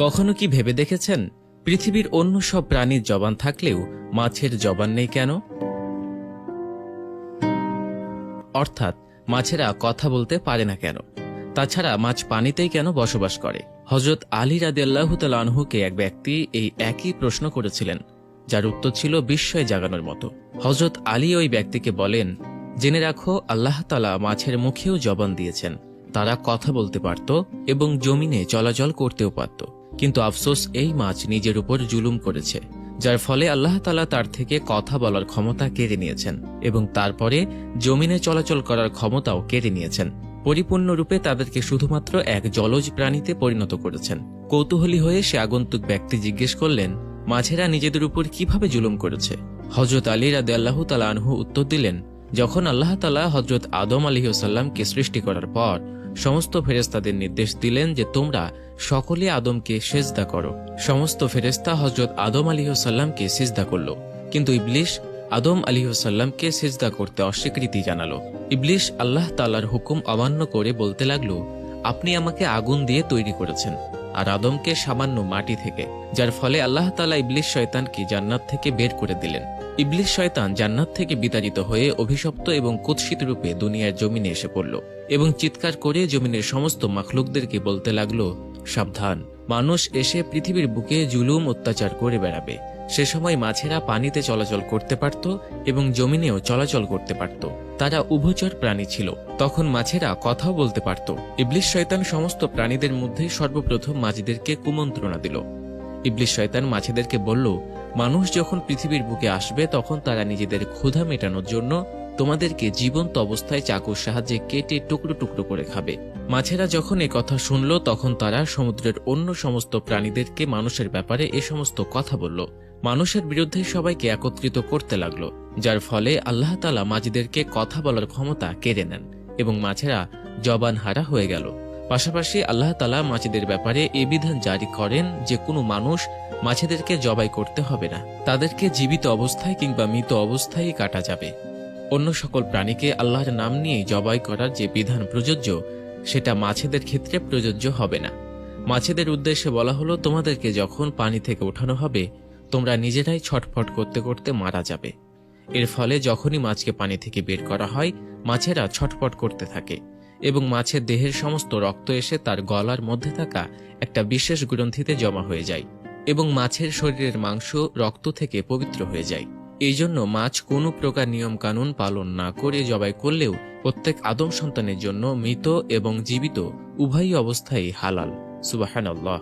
কখনো কি ভেবে দেখেছেন পৃথিবীর অন্য সব প্রাণীর জবান থাকলেও মাছের জবান নেই কেন? অর্থাৎ মাছেরা কথা বলতে পারে না কেন? তাছাড়া মাছ পানিতেই কেন বসবাস করে? হযরত আলী রাদিয়াল্লাহু তাআলা আনহুকে এক ব্যক্তি এই একই প্রশ্ন করেছিলেন, যার উত্তর ছিল বিস্ময় জাগানোর মতো। হযরত আলী ওই ব্যক্তিকে বলেন, জেনে রাখো, আল্লাহ তাআলা মাছের মুখেও জবান দিয়েছেন। তারা কথা বলতে পারত এবং জমিনে চলাচল করতেও পারত, কিন্তু আফসোস এই মাছ নিজের উপর জুলুম করেছে, যার ফলে আল্লাহ তাআলা তার থেকে কথা বলার ক্ষমতা কেড়ে নিয়েছেন এবং তারপরে জমিনে চলাচল করার ক্ষমতাও কেড়ে নিয়েছেন। পরিপূর্ণরূপে তাদেরকে শুধুমাত্র এক জলজ প্রাণীতে পরিণত করেছেন। কৌতূহলী হয়ে সে আগন্তুক ব্যক্তি জিজ্ঞেস করলেন, মাছেরা নিজেদের উপর কিভাবে জুলুম করেছে? হযরত আলী রাদিয়াল্লাহু তাআলা আনহু উত্তর দিলেন, যখন আল্লাহ তাআলা হযরত আদম আলাইহিস সালামকে সৃষ্টি করার পর সমস্ত ফেরেশতাদের নির্দেশ দিলেন যে তোমরা সকলে আদমকে সিজদা করো। সমস্ত ফেরেশতা হযরত আদম আলাইহিস সালামকে সিজদা করল, কিন্তু ইবলিস আদম আলাইহিস সালামকে সিজদা করতে অস্বীকৃতি জানালো। ইবলিস আল্লাহ তাআলার হুকুম অমান্য করে বলতে লাগলো, আপনি আমাকে আগুন দিয়ে তৈরি করেছেন আর আদমকে সামান্য মাটি থেকে, যার ফলে আল্লাহ তাআলা ইবলিস শয়তানকে জান্নাত থেকে বের করে দিলেন। ইবলিস শয়তান জান্নাত থেকে বিতাড়িত হয়ে অভিশপ্ত এবং কুৎসিত রূপে দুনিয়ার জমিনে এসে পড়ল এবং চিৎকার করে জমিনের সমস্ত মাখলুকদেরকে বলতে লাগলো, সাবধান, মানুষ এসে পৃথিবীর বুকে জুলুম অত্যাচার করে বেড়াবে। সে সময় মাছেরা পানিতে চলাচল করতে পারত এবং জমিনেও চলাচল করতে পারত। তারা উভচর প্রাণী ছিল। তখন মাছেরা কথাও বলতে পারত। ইবলিস শয়তান সমস্ত প্রাণীদের মধ্যে সর্বপ্রথম মাছদেরকে কুমন্ত্রণা দিল। ইবলিস শয়তান মাছেদেরকে বলল, মানুষ যখন পৃথিবীর বুকে আসবে তখন তারা নিজেদের ক্ষুধা মেটানোর জন্য তোমাদেরকে জীবন্ত অবস্থায় চাকুর সাহায্যে কেটে টুকরো টুকরো করে খাবে। মাছেরা যখন এ কথা শুনল তখন তারা সমুদ্রের অন্য সমস্ত প্রাণীদেরকে মানুষের ব্যাপারে এ সমস্ত কথা বলল। মানুষের বিরুদ্ধে সবাইকে একত্রিত করতে লাগলো, যার ফলে আল্লাহ তাআলা মাছদেরকে কথা বলার ক্ষমতা কেড়ে নেন এবং মাছেরা জবানহারা হয়ে গেল। পাশাপাশি আল্লাহ তাআলা মাছেদের ব্যাপারে এ বিধান জারি করেন যে কোনো মানুষ মাছেদেরকে জবাই করতে হবে না, তাদেরকে জীবিত অবস্থায় কিংবা মৃত অবস্থায় কাটা যাবে। অন্য সকল প্রাণীকে আল্লাহর নাম নিয়ে জবাই করার যে বিধান প্রযোজ্য সেটা মাছেদের ক্ষেত্রে প্রযোজ্য হবে না। মাছেদের উদ্দেশ্যে বলা হলো, তোমাদেরকে যখন পানি থেকে ওঠানো হবে তোমরা নিজেরাই ছটফট করতে করতে মারা যাবে। এর ফলে যখনই মাছকে পানি থেকে বের করা হয় মাছেরা ছটফট করতে থাকে এবং মাছের দেহের সমস্ত রক্ত এসে তার গলার মধ্যে থাকা একটা বিশেষ গ্রন্থিতে জমা হয়ে যায় এবং মাছের শরীরের মাংস রক্ত থেকে পবিত্র হয়ে যায়। এই জন্য মাছ কোনো প্রকার নিয়ম কানুন পালন না করে জবাই করলেও প্রত্যেক আদম সন্তানের জন্য মৃত এবং জীবিত উভয় অবস্থায় হালাল। সুবহানাল্লাহ।